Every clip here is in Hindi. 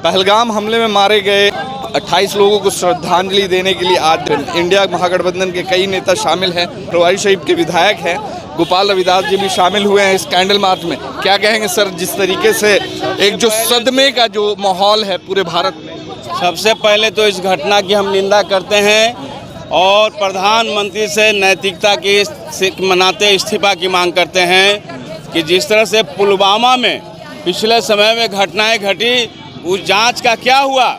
पहलगाम हमले में मारे गए 28 लोगों को श्रद्धांजलि देने के लिए आज इंडिया महागठबंधन के कई नेता शामिल हैं। प्रभारी शरीफ के विधायक हैं, गोपाल रविदास जी भी शामिल हुए हैं इस कैंडल मार्च में। क्या कहेंगे सर, जिस तरीके से एक जो सदमे का जो माहौल है पूरे भारत में? सबसे पहले तो इस घटना की हम निंदा करते हैं और प्रधानमंत्री से नैतिकता की मनाते इस्तीफा की मांग करते हैं कि जिस तरह से पुलवामा में पिछले समय में घटनाएं घटी, उस जांच का क्या हुआ,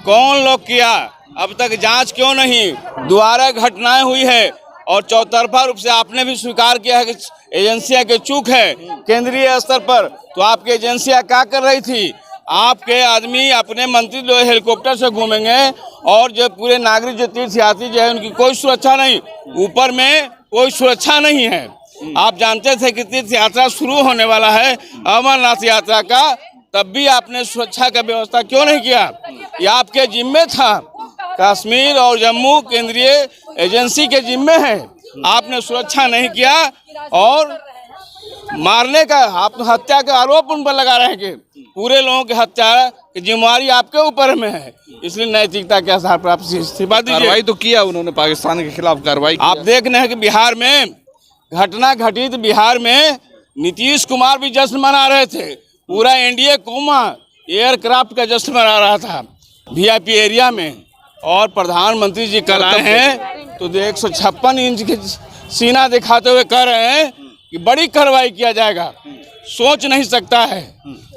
कौन लोग किया, अब तक जांच क्यों नहीं, दोबारा घटनाएं हुई है और चौतरफा रूप से आपने भी स्वीकार किया है कि एजेंसियां की चूक है केंद्रीय स्तर पर। तो आपकी एजेंसियां क्या कर रही थी? आपके आदमी अपने मंत्री जो हेलीकॉप्टर से घूमेंगे और जो पूरे नागरिक जो तीर्थयात्री जो है उनकी कोई सुरक्षा नहीं, ऊपर में कोई सुरक्षा नहीं है। आप जानते थे कि तीर्थ यात्रा शुरू होने वाला है अमरनाथ यात्रा का, तब भी आपने सुरक्षा का व्यवस्था क्यों नहीं किया? ये आपके जिम्मे था। कश्मीर और जम्मू केंद्रीय एजेंसी के जिम्मे है, आपने सुरक्षा नहीं किया और मारने का, आप हत्या का आरोप उन पर लगा रहे हैं कि पूरे लोगों की हत्या की जिम्मेवारी आपके ऊपर में है। इसलिए नैतिकता के आधार पर आप इस्तीफा दीजिए। कार्रवाई तो किया उन्होंने, पाकिस्तान के खिलाफ कार्रवाई। आप देख रहे हैं कि बिहार में घटना घटी तो बिहार में नीतीश कुमार भी जश्न मना रहे थे, पूरा एनडीए कौमा एयरक्राफ्ट का जश्न मना रहा था वीआईपी एरिया में। और प्रधानमंत्री जी कल आए हैं तो 156 इंच के सीना दिखाते हुए कह रहे हैं कि बड़ी कार्रवाई किया जाएगा। सोच नहीं सकता है,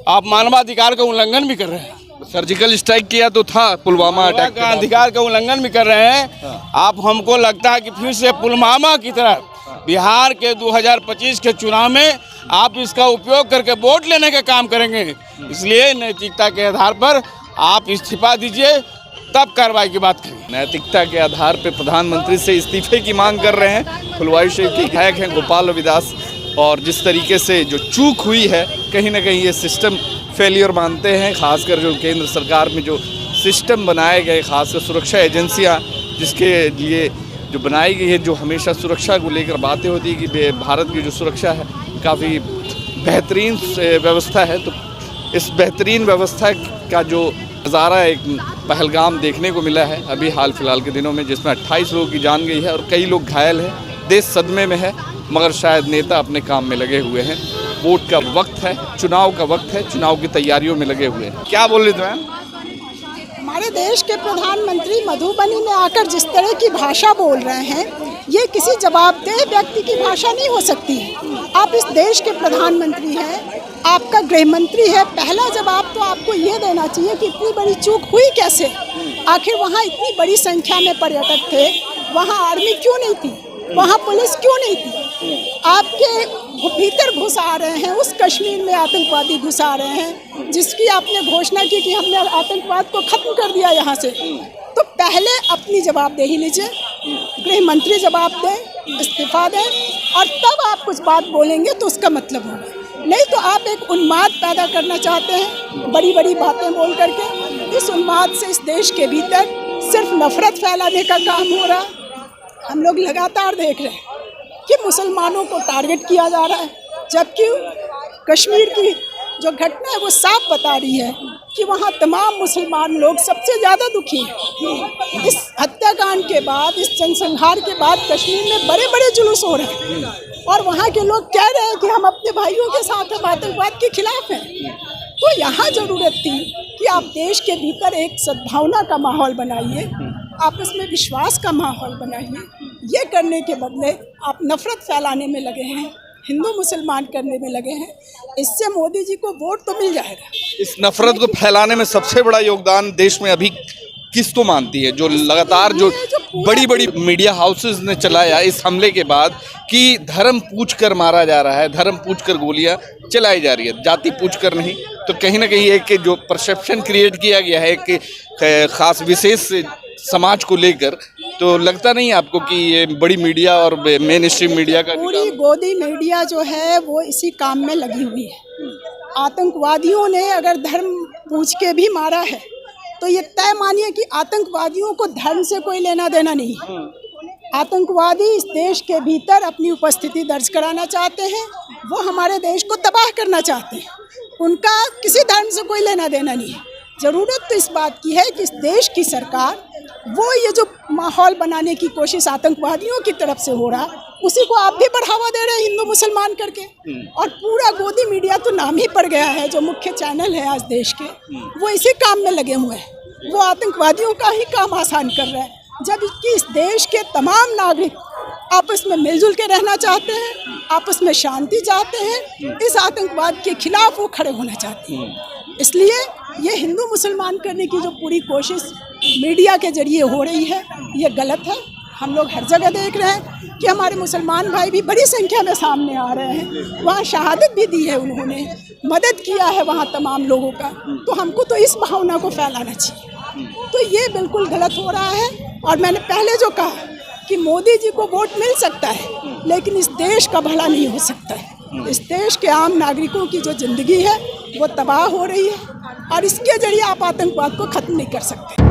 आप मानवाधिकार का उल्लंघन भी कर रहे हैं। सर्जिकल स्ट्राइक किया तो था, पुलवामा अटैक का अधिकार का उल्लंघन भी कर रहे हैं आप। हमको लगता है कि फिर से पुलवामा की तरह बिहार के 2025 के चुनाव में आप इसका उपयोग करके वोट लेने का काम करेंगे। इसलिए नैतिकता के आधार पर आप इस्तीफा दीजिए, तब कार्रवाई की बात करें। नैतिकता के आधार पर प्रधानमंत्री से इस्तीफे की मांग कर रहे हैं फुलवारी शरीफ के विधायक हैं गोपाल रविदास। और जिस तरीके से जो चूक हुई है, कहीं ना कहीं ये सिस्टम फेलियर मानते हैं, खासकर जो केंद्र सरकार में जो सिस्टम बनाए गए, खासकर सुरक्षा एजेंसियां जिसके लिए जो बनाई गई है, जो हमेशा सुरक्षा को लेकर बातें होती है कि भारत की जो सुरक्षा है काफ़ी बेहतरीन व्यवस्था है। तो इस बेहतरीन व्यवस्था का जो नज़ारा एक पहलगाम देखने को मिला है अभी हाल फिलहाल के दिनों में, जिसमें 28 लोगों की जान गई है और कई लोग घायल हैं। देश सदमे में है, मगर शायद नेता अपने काम में लगे हुए हैं। वोट का वक्त है, चुनाव का वक्त है, चुनाव की तैयारियों में लगे हुए हैं। क्या बोल रहे थे मैम? हमारे देश के प्रधानमंत्री मधुबनी में आकर जिस तरह की भाषा बोल रहे हैं, ये किसी जवाबदेह व्यक्ति की भाषा नहीं हो सकती है। आप इस देश के प्रधानमंत्री हैं, आपका गृह मंत्री है, पहला जवाब तो आपको ये देना चाहिए कि इतनी बड़ी चूक हुई कैसे। आखिर वहाँ इतनी बड़ी संख्या में पर्यटक थे, वहाँ आर्मी क्यों नहीं थी, वहाँ पुलिस क्यों नहीं थी? आपके भीतर घुसा रहे हैं, उस कश्मीर में आतंकवादी घुसा रहे हैं जिसकी आपने घोषणा की कि हमने आतंकवाद को खत्म कर दिया यहाँ से। तो पहले अपनी जवाबदेही लीजिए, गृह मंत्री जवाब दें, इस्तीफा दें, और तब आप कुछ बात बोलेंगे तो उसका मतलब होगा। नहीं तो आप एक उन्माद पैदा करना चाहते हैं बड़ी बड़ी बातें बोल करके। इस उन्माद से इस देश के भीतर सिर्फ नफरत फैलाने का काम हो रहा। हम लोग लगातार देख रहे हैं कि मुसलमानों को टारगेट किया जा रहा है, जबकि कश्मीर की जो घटना है वो साफ बता रही है कि वहाँ तमाम मुसलमान लोग सबसे ज़्यादा दुखी हैं। इस हत्याकांड के बाद, इस जनसंहार के बाद कश्मीर में बड़े बड़े जुलूस हो रहे हैं और वहाँ के लोग कह रहे हैं कि हम अपने भाइयों के साथ हम आतंकवाद के खिलाफ हैं। तो यहाँ ज़रूरत थी कि आप देश के भीतर एक सद्भावना का माहौल बनाइए, आपस में विश्वास का माहौल बनाइए। ये करने के बदले आप नफरत फैलाने में लगे हैं, हिंदू मुसलमान करने में लगे हैं। इससे मोदी जी को वोट तो मिल जाएगा। इस नफरत को फैलाने में सबसे बड़ा योगदान देश में अभी किस को मानती है, जो लगातार जो बड़ी बड़ी मीडिया हाउसेस ने चलाया इस हमले के बाद कि धर्म पूछ कर मारा जा रहा है, धर्म पूछ कर गोलियां चलाई जा रही है, जाति पूछ कर नहीं। तो कहीं ना कहीं एक जो परसेप्शन क्रिएट किया गया है एक खास विशेष समाज को लेकर, तो लगता नहीं आपको कि ये बड़ी मीडिया और मेन स्ट्रीम मीडिया का पूरी गोदी मीडिया जो है वो इसी काम में लगी हुई है। आतंकवादियों ने अगर धर्म पूछ के भी मारा है तो ये तय मानिए कि आतंकवादियों को धर्म से कोई लेना देना नहीं है। आतंकवादी इस देश के भीतर अपनी उपस्थिति दर्ज कराना चाहते हैं, वो हमारे देश को तबाह करना चाहते हैं। उनका किसी धर्म से कोई लेना देना नहीं है। ज़रूरत तो इस बात की है कि इस देश की सरकार वो ये जो माहौल बनाने की कोशिश आतंकवादियों की तरफ से हो रहा, उसी को आप भी बढ़ावा दे रहे हैं हिंदू मुसलमान करके। और पूरा गोदी मीडिया तो नाम ही पड़ गया है, जो मुख्य चैनल है आज देश के, वो इसी काम में लगे हुए हैं। वो आतंकवादियों का ही काम आसान कर रहे हैं, जबकि इस देश के तमाम नागरिक आपस में मिलजुल के रहना चाहते हैं, आपस में शांति चाहते हैं। इस आतंकवाद के खिलाफ वो खड़े होना चाहते हैं। इसलिए ये हिंदू मुसलमान करने की जो पूरी कोशिश मीडिया के जरिए हो रही है, ये गलत है। हम लोग हर जगह देख रहे हैं कि हमारे मुसलमान भाई भी बड़ी संख्या में सामने आ रहे हैं। वहाँ शहादत भी दी है, उन्होंने मदद किया है वहाँ तमाम लोगों का। तो हमको तो इस भावना को फैलाना चाहिए। तो ये बिल्कुल गलत हो रहा है। और मैंने पहले जो कहा कि मोदी जी को वोट मिल सकता है, लेकिन इस देश का भला नहीं हो सकता है। इस देश के आम नागरिकों की जो ज़िंदगी है वो तबाह हो रही है, और इसके जरिए आप आतंकवाद को ख़त्म नहीं कर सकते।